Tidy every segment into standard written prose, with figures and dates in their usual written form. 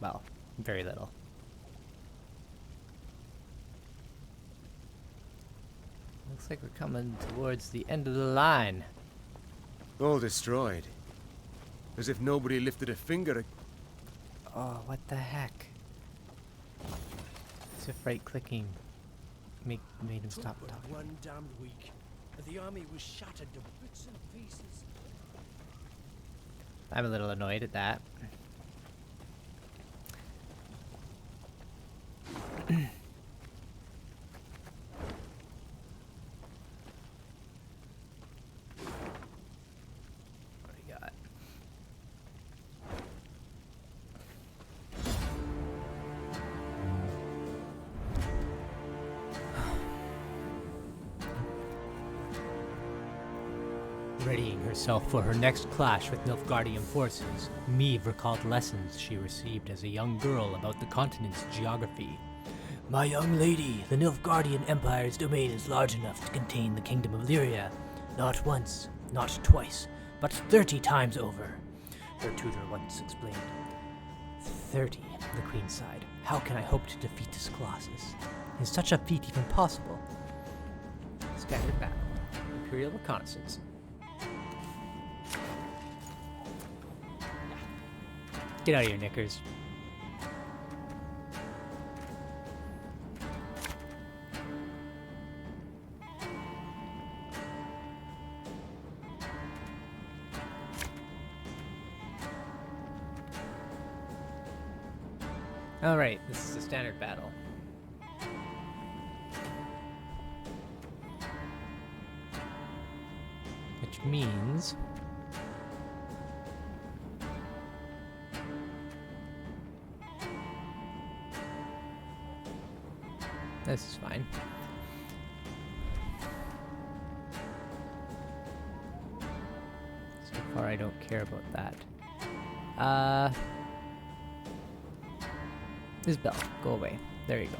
Well, very little. Looks like we're coming towards the end of the line. All destroyed. As if nobody lifted a finger. Oh, what the heck? As if right-clicking made him stop talking. One damned week, and the army was shattered to bits and pieces. I'm a little annoyed at that. What do we got? Readying herself for her next clash with Nilfgaardian forces, Meve recalled lessons she received as a young girl about the continent's geography. My young lady, the Nilfgaardian Empire's domain is large enough to contain the kingdom of Lyria. Not once, not twice, but 30 times over, her tutor once explained. 30, the queen sighed. How can I hope to defeat this Colossus? Is such a feat even possible? Standard battle. Imperial Reconnaissance. Get out of here, knickers. Alright, this is a standard battle. Which means... this is fine. So far I don't care about that. Isabel, go away. There you go.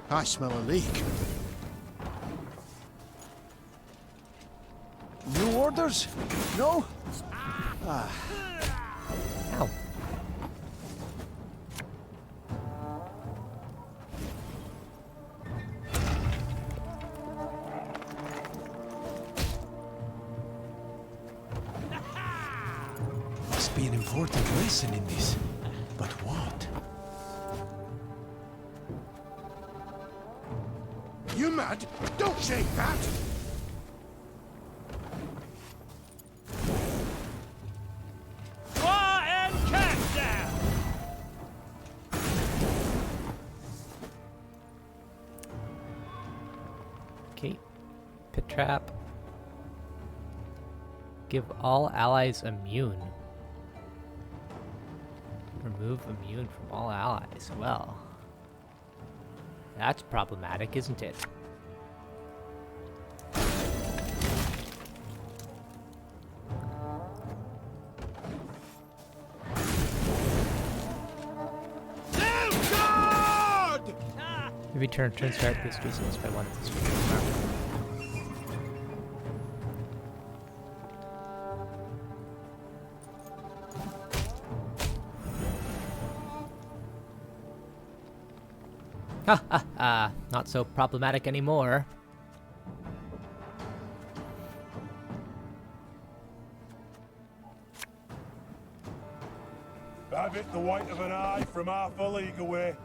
I smell a leak. New orders? No? Ow. Must be an important lesson in this. But what? You mad? Don't shake that! Okay. Pit trap. Give all allies immune. Remove immune from all allies. Well, that's problematic, isn't it? Every turn start boost resistance by 1 this Ha ha ha! Not so problematic anymore. Have it the white of an eye from half a league away.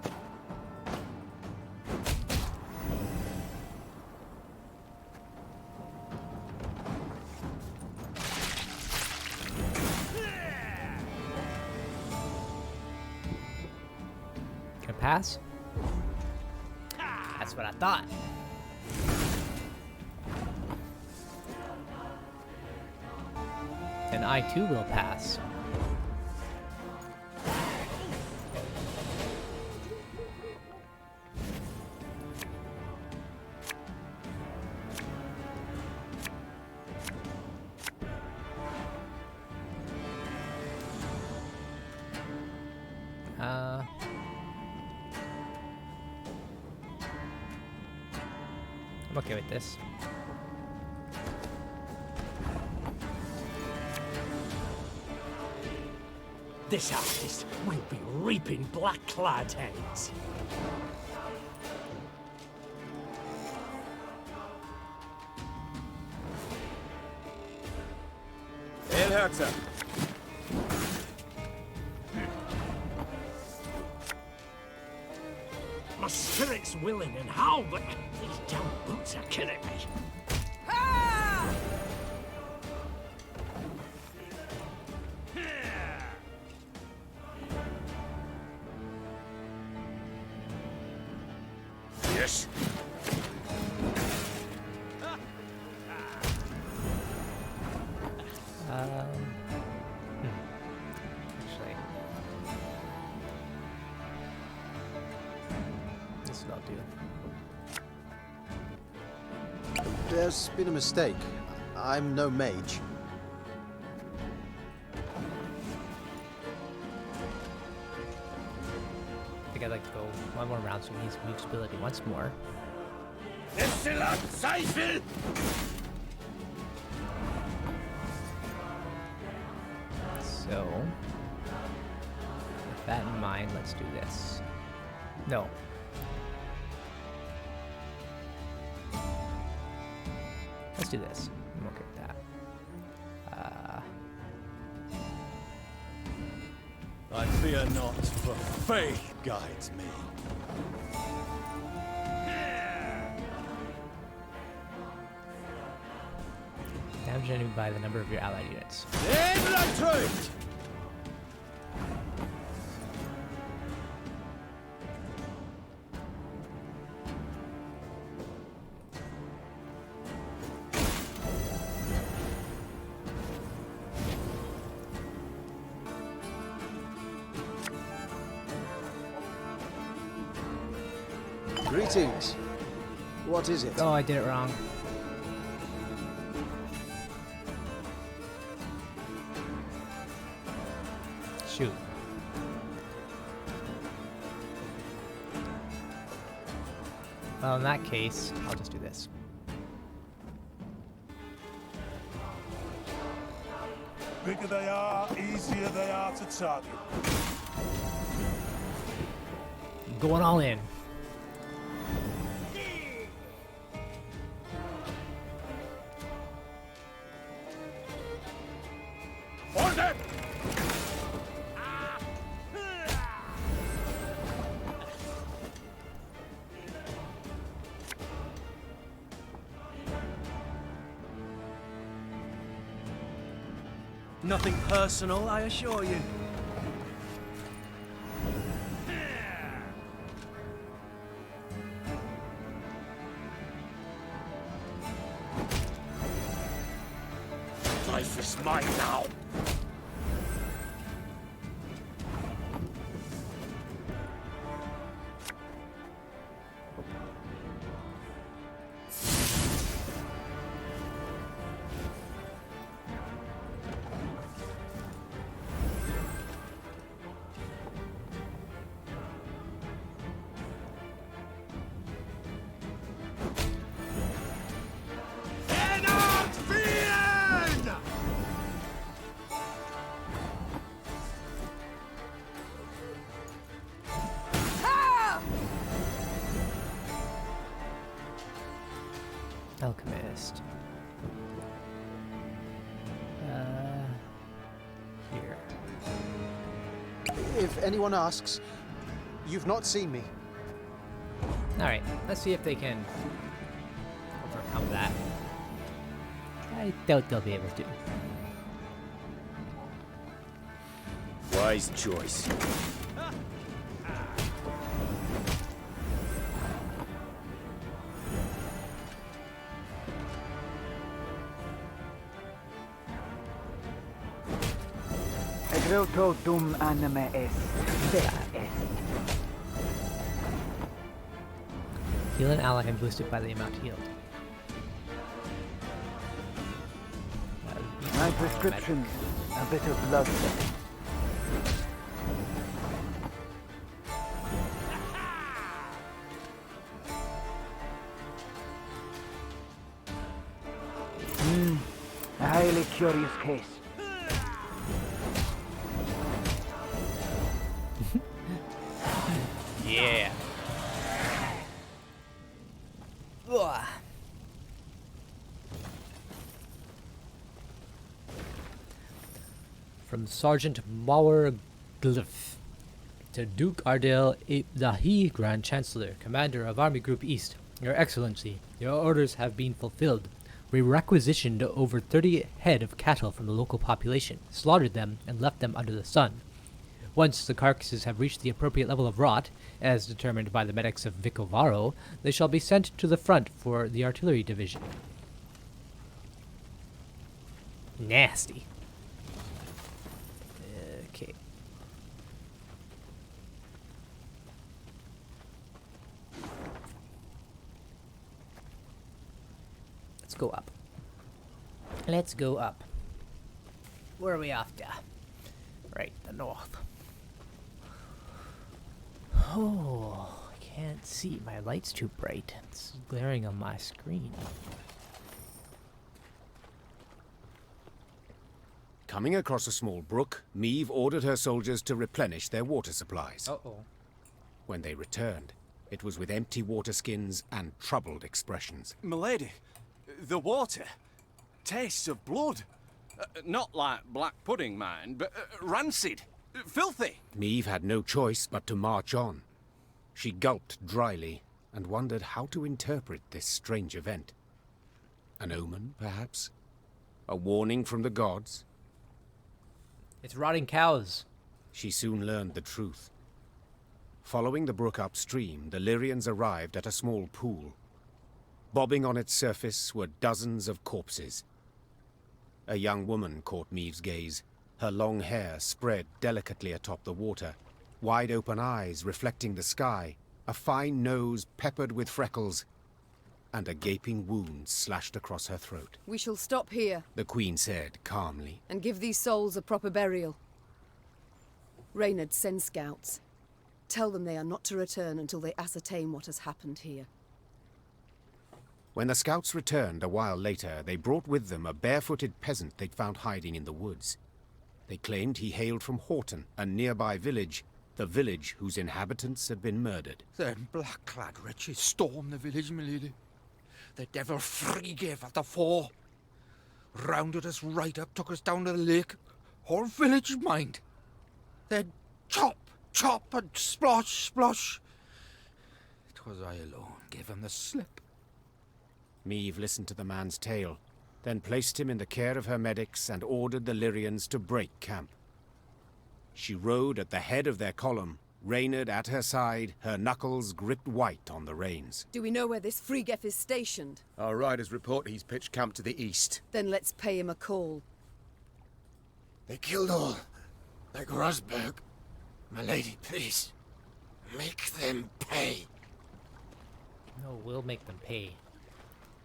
Can I pass? That's what I thought. And I too will pass. I'm okay with this. This artist will be reaping black-clad heads. El Herzer. My spirit's willing and how, but these damn boots are killing me. Yes. Actually, this will do. There's been a mistake. I'm no mage. I think I'd like to go one more round so he needs move stability once more. So, with that in mind, let's do this. No. Let's do this. I'm okay with that. I fear not, for faith guides me. Damage enemy by the number of your allied units. Greetings. What is it? Oh, I did it wrong. Shoot. Well, in that case, I'll just do this. Bigger they are, easier they are to target. Going all in. Order! Nothing personal, I assure you. Life is mine now. Alchemist. Here. If anyone asks, you've not seen me. Alright, let's see if they can overcome that. I doubt they'll be able to. Wise choice. Roto dum anime est, vera est. Heal an ally and boost it by the amount healed. My prescription, a bit of blood. really curious case. Yeah. Ugh. From Sergeant Mauer Glyph to Duke Ardal Ibdahi, Grand Chancellor, Commander of Army Group East. Your Excellency, your orders have been fulfilled. We requisitioned over 30 head of cattle from the local population, slaughtered them, and left them under the sun. Once the carcasses have reached the appropriate level of rot, as determined by the medics of Vicovaro, they shall be sent to the front for the artillery division. Nasty. Okay. Let's go up. Let's go up. Where are we off to? Right, the north. Oh, I can't see. My light's too bright. It's glaring on my screen. Coming across a small brook, Meve ordered her soldiers to replenish their water supplies. Uh-oh. When they returned, it was with empty water skins and troubled expressions. Milady, the water tastes of blood. Not like black pudding, mind, but rancid, filthy. Meve had no choice but to march on. She gulped dryly and wondered how to interpret this strange event. An omen, perhaps? A warning from the gods? It's rotting cows. She soon learned the truth. Following the brook upstream, the Lyrians arrived at a small pool. Bobbing on its surface were dozens of corpses. A young woman caught Meve's gaze, her long hair spread delicately atop the water, wide-open eyes reflecting the sky, a fine nose peppered with freckles, and a gaping wound slashed across her throat. We shall stop here The Queen said calmly. and give these souls a proper burial. Reynards, send scouts. Tell them they are not to return until they ascertain what has happened here. When the scouts returned a while later, they brought with them a barefooted peasant they'd found hiding in the woods. They claimed he hailed from Horton, a nearby village, the village whose inhabitants had been murdered. Them black-clad wretches stormed the village, milady. The devil free gave at the fore. Rounded us right up, took us down to the lake. Whole village, mind. Then chop, chop, and splosh, splosh. 'Twas I alone gave him the slip. Meve listened to the man's tale, then placed him in the care of her medics and ordered the Lyrians to break camp. She rode at the head of their column, Reynard at her side, her knuckles gripped white on the reins. Do we know where this Frigef is stationed? Our riders report he's pitched camp to the east. Then let's pay him a call. They killed all, like Rosberg. My lady, please, make them pay. No, we'll make them pay.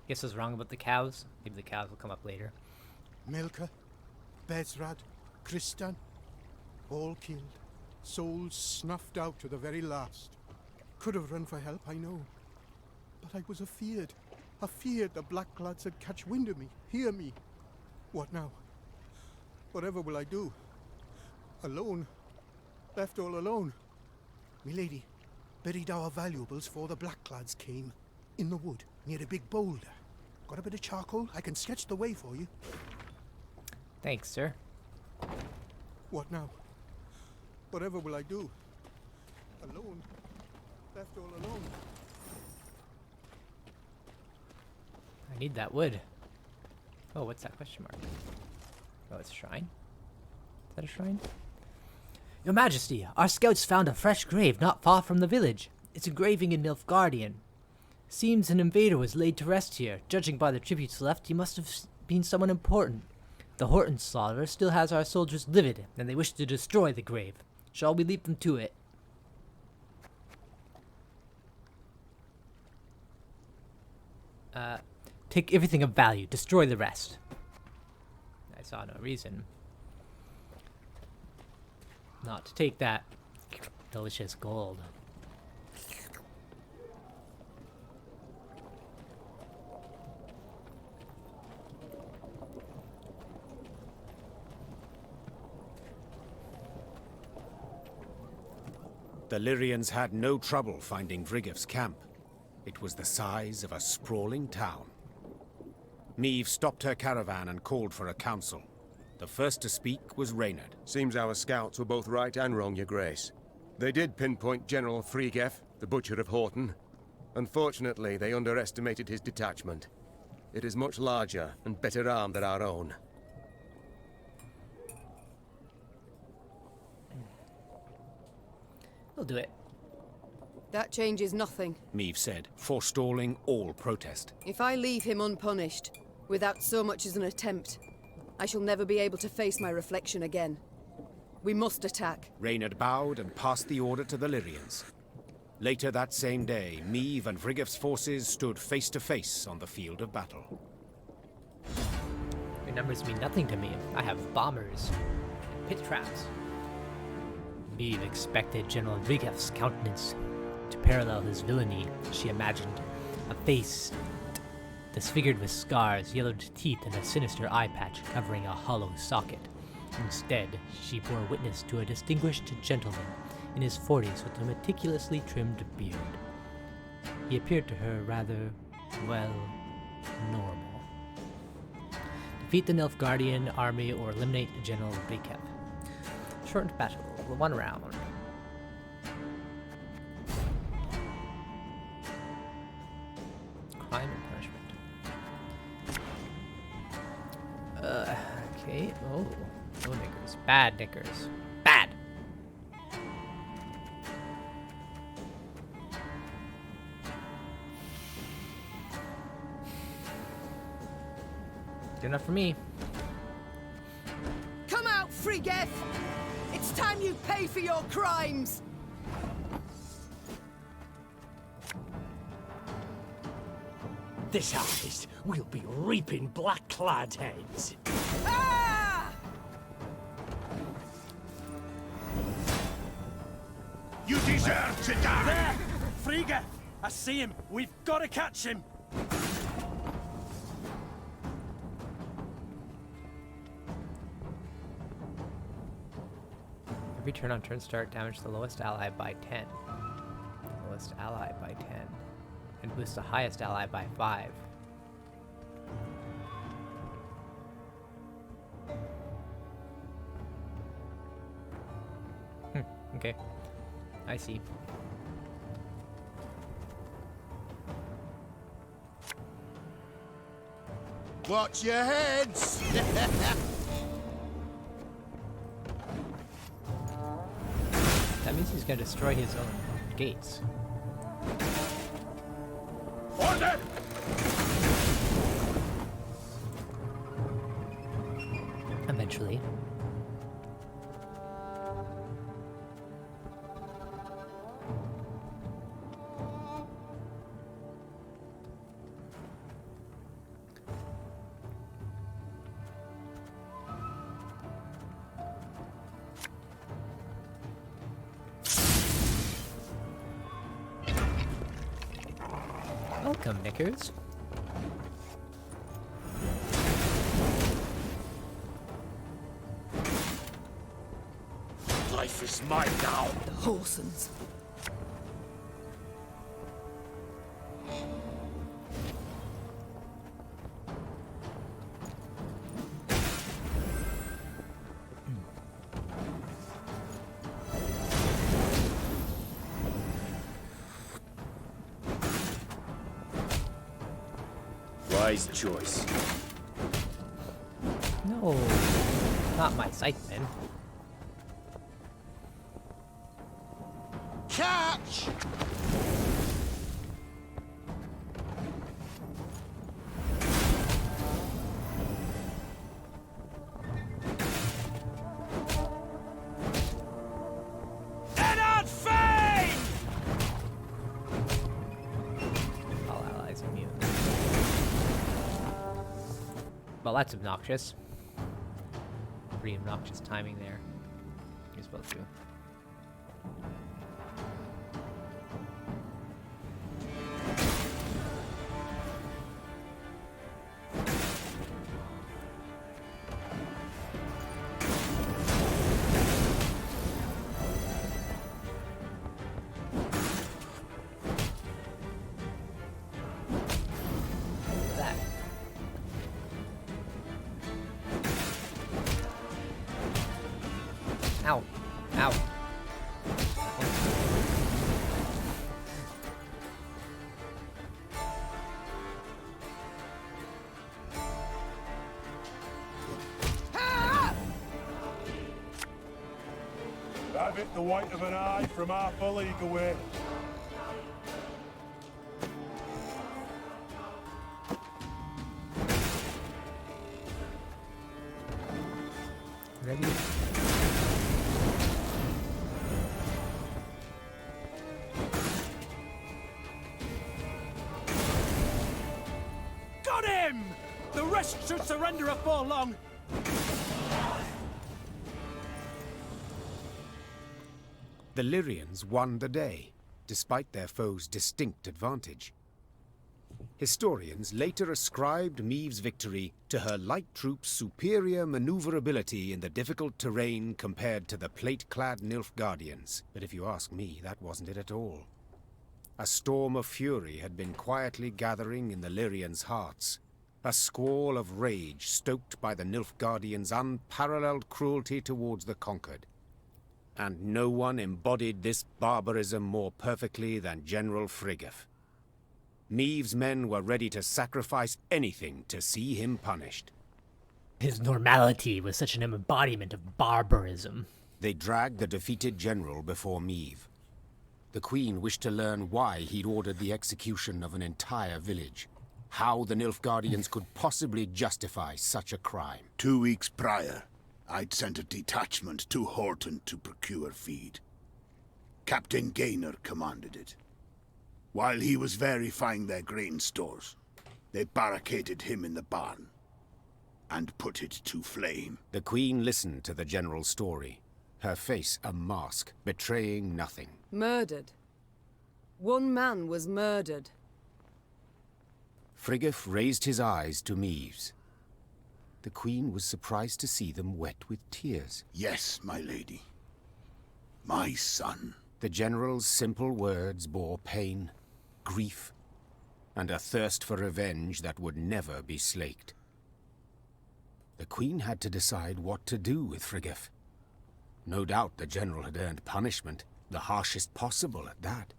Guess I was wrong about the cows. Maybe the cows will come up later. Milka, Bezrad, Kristan, all killed. Souls snuffed out to the very last. Could have run for help, I know. But I was afeard. Afeard the black lads would catch wind of me, hear me. What now? Whatever will I do? Alone. Left all alone. Me lady, buried our valuables for the black lads came. In the wood, near a big boulder. Got a bit of charcoal? I can sketch the way for you. Thanks, sir. What now? Whatever will I do? Alone. Left all alone. I need that wood. Oh, what's that question mark? Oh, it's a shrine? Is that a shrine? Your Majesty, our scouts found a fresh grave not far from the village. It's engraving in Nilfgaardian. Seems an invader was laid to rest here. Judging by the tributes left, he must have been someone important. The Horton slaughterer still has our soldiers livid, and they wish to destroy the grave. Shall we leave them to it? Take everything of value, destroy the rest. I saw no reason not to take that delicious gold. the Lyrians had no trouble finding Vrigif's camp. It was the size of a sprawling town. Meve stopped her caravan and called for a council. The first to speak was Reynard. Seems our scouts were both right and wrong, Your Grace. They did pinpoint General Frigef, the Butcher of Horton. Unfortunately, they underestimated his detachment. It is much larger and better armed than our own. We'll do it. That changes nothing. Meve said, forestalling all protest. If I leave him unpunished, without so much as an attempt, I shall never be able to face my reflection again. We must attack. Reynard bowed and passed the order to the Lyrians. Later that same day, Meve and Vrigif's forces stood face to face on the field of battle. Your numbers mean nothing to me. I have bombers and pit traps. Meve expected General Vrigif's countenance to parallel his villainy. She imagined a face disfigured with scars, yellowed teeth, and a sinister eye patch covering a hollow socket. Instead, she bore witness to a distinguished gentleman in his 40s with a meticulously trimmed beard. He appeared to her rather, well, normal. Defeat the Nilfgaardian army or eliminate General Vrigif. Shortened battle, 1 round. Crime and punishment. Okay. Oh, no knickers. Bad knickers. Bad! Good enough for me. Come out, Frigef! It's time you pay for your crimes! This harvest, we'll be reaping black-clad heads. Ah! You deserve to die! There! Frigga! I see him! We've got to catch him! Every turn on turn start, damage the lowest ally by 10. Lowest ally by 10. And boost the highest ally by 5. Okay. I see. Watch your heads! That means he's gonna destroy his own gates. Order! Eventually. Welcome, Knickers. Life is mine now! The Horsons. Wise choice. No, not my scytheman. Catch! Reynards Fane! All allies immune. Well, that's obnoxious. Pretty obnoxious timing there. You're supposed to. Ow. Ow. That bit the white of an eye from half a league away. Ready? Got him! The rest should surrender afore long. The Lyrians won the day, despite their foe's distinct advantage. Historians later ascribed Meve's victory to her light troops' superior maneuverability in the difficult terrain compared to the plate-clad Nilfgaardians. But if you ask me, that wasn't it at all. A storm of fury had been quietly gathering in the Lyrians' hearts, a squall of rage stoked by the Nilfgaardians' unparalleled cruelty towards the conquered. And no one embodied this barbarism more perfectly than General Friggeff. Meve's men were ready to sacrifice anything to see him punished. His normality was such an embodiment of barbarism. They dragged the defeated general before Meve. The Queen wished to learn why he'd ordered the execution of an entire village. How the Nilfgaardians could possibly justify such a crime. 2 weeks prior, I'd sent a detachment to Horton to procure feed. Captain Gaynor commanded it. While he was verifying their grain stores, they barricaded him in the barn and put it to flame. The Queen listened to the general's story, her face a mask, betraying nothing. Murdered. One man was murdered. Friggeff raised his eyes to Meve's. The Queen was surprised to see them wet with tears. Yes, my lady. My son. The general's simple words bore pain, grief, and a thirst for revenge that would never be slaked. The Queen had to decide what to do with Friggeff. No doubt the general had earned punishment, the harshest possible at that.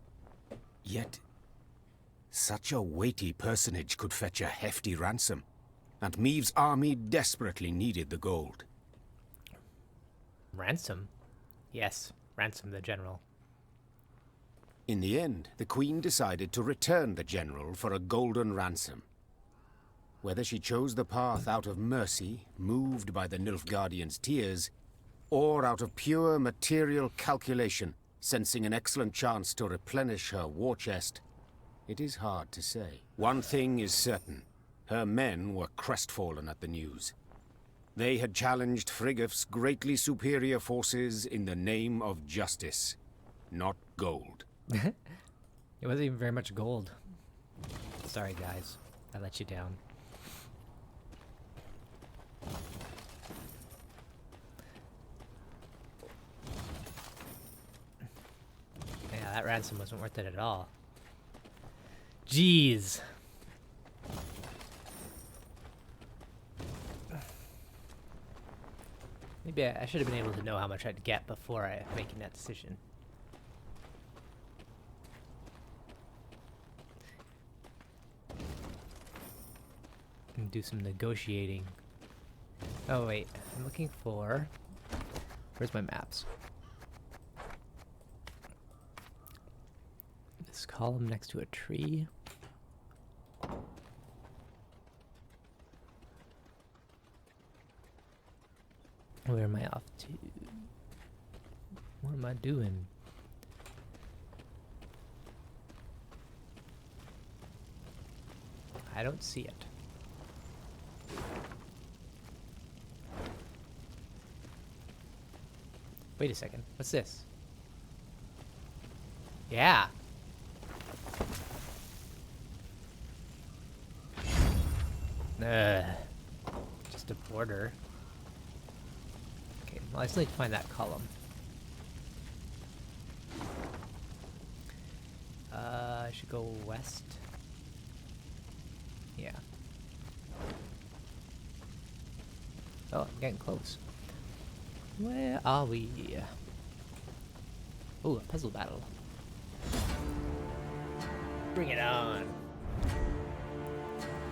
Yet, such a weighty personage could fetch a hefty ransom, and Meve's army desperately needed the gold. Ransom? Yes, ransom the general. In the end, the Queen decided to return the general for a golden ransom. Whether she chose the path out of mercy, moved by the Nilfgaardians' tears, or out of pure material calculation, sensing an excellent chance to replenish her war chest, it is hard to say. One thing is certain. Her men were crestfallen at the news. They had challenged Friggeff's greatly superior forces in the name of justice, not gold. It wasn't even very much gold. Sorry, guys. I let you down. Yeah, that ransom wasn't worth it at all. Jeez. Maybe I should have been able to know how much I'd get before making that decision. And do some negotiating. Oh wait, I'm looking for... Where's my maps? This column next to a tree. Where am I off to? What am I doing? I don't see it. Wait a second. What's this? Yeah. Just a border. Okay, well I still need to find that column. I should go west. Yeah. Oh, I'm getting close. Where are we? Oh, a puzzle battle. Bring it on.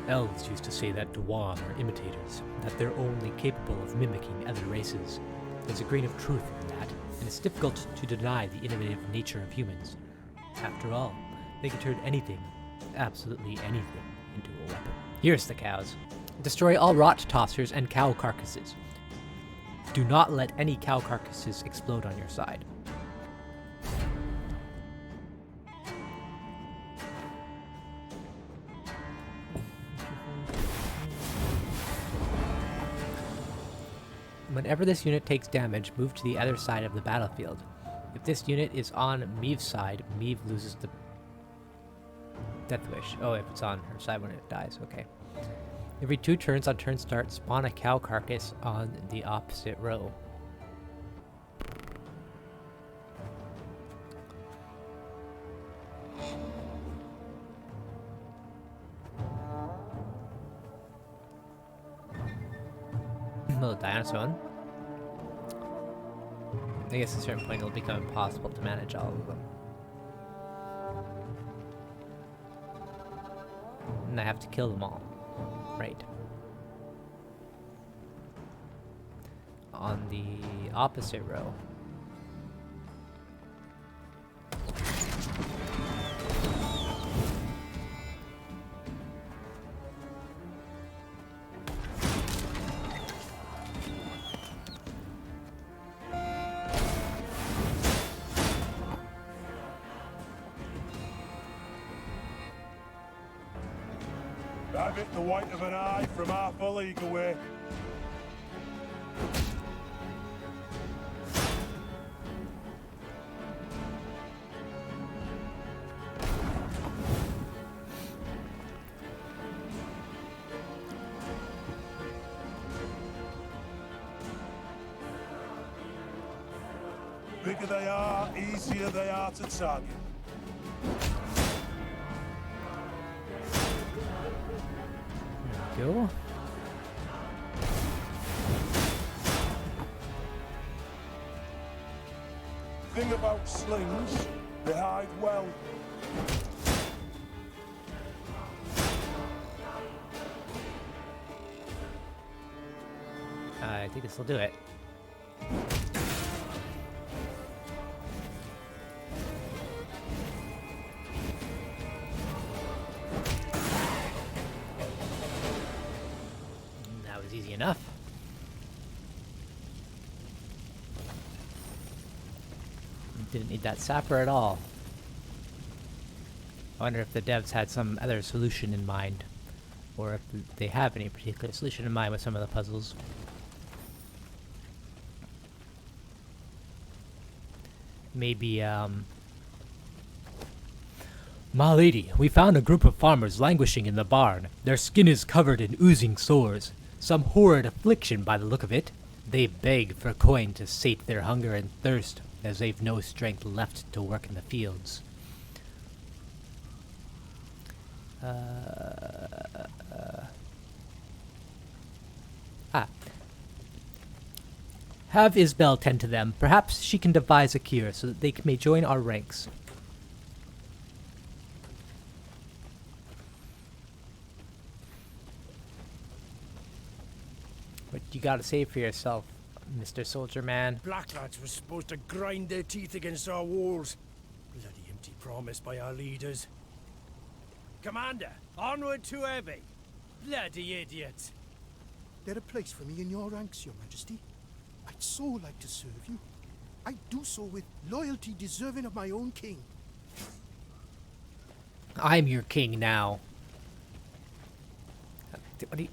Elves used to say that Dwarves are imitators, that they're only capable of mimicking other races. There's a grain of truth in that, and it's difficult to deny the innovative nature of humans. After all, they can turn anything, absolutely anything, into a weapon. Here's the cows. Destroy all rot tossers and cow carcasses. Do not let any cow carcasses explode on your side. Whenever this unit takes damage, move to the other side of the battlefield. If this unit is on Meve's side, Meve loses the Death Wish. Oh, if it's on her side when it dies, okay. Every 2 turns on turn start, spawn a cow carcass on the opposite row. Will die on its own. I guess at a certain point it'll become impossible to manage all of them. And I have to kill them all. Right. On the opposite row. I've hit the white of an eye from half a league away. Bigger they are, easier they are to target. Go. Thing about slings, they hide well. I think this will do it. Easy enough. Didn't need that sapper at all. I wonder if the devs had some other solution in mind, or if they have any particular solution in mind with some of the puzzles. Maybe, My lady, we found a group of farmers languishing in the barn. Their skin is covered in oozing sores. Some horrid affliction by the look of it. They beg for coin to sate their hunger and thirst, as they've no strength left to work in the fields. Have Isbel tend to them. Perhaps she can devise a cure so that they may join our ranks. But you gotta save for yourself, Mr. Soldier Man. Black lads were supposed to grind their teeth against our walls. Bloody empty promise by our leaders. Commander, onward to Abbey. Bloody idiots. There a place for me in your ranks, Your Majesty? I'd so like to serve you. I do so with loyalty deserving of my own king. I'm your king now. What do you...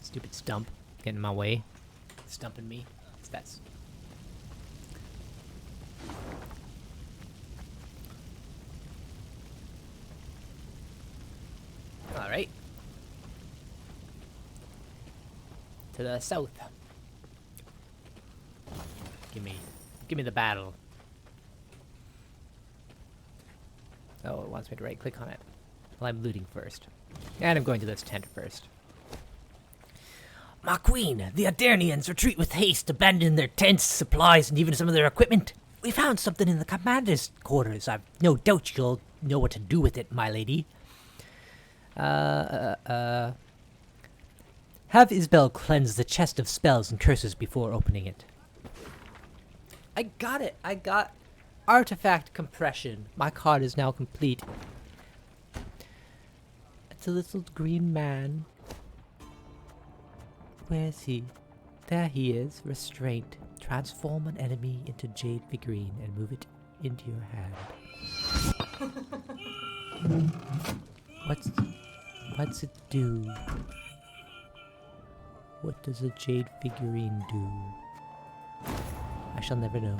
Stupid stump. Getting in my way. Stumping me. That's... Alright. To the south. Give me the battle. Oh, it wants me to right-click on it. Well, I'm looting first. And I'm going to this tent first. My queen, the Adernians retreat with haste, abandoning their tents, supplies, and even some of their equipment. We found something in the commander's quarters. I've no doubt you'll know what to do with it, my lady. Have Isbel cleanse the chest of spells and curses before opening it. I got it. I got artifact compression. My card is now complete. It's a little green man. Where is he? There he is. Restraint. Transform an enemy into jade figurine and move it into your hand. What's it do? What does a jade figurine do? I shall never know.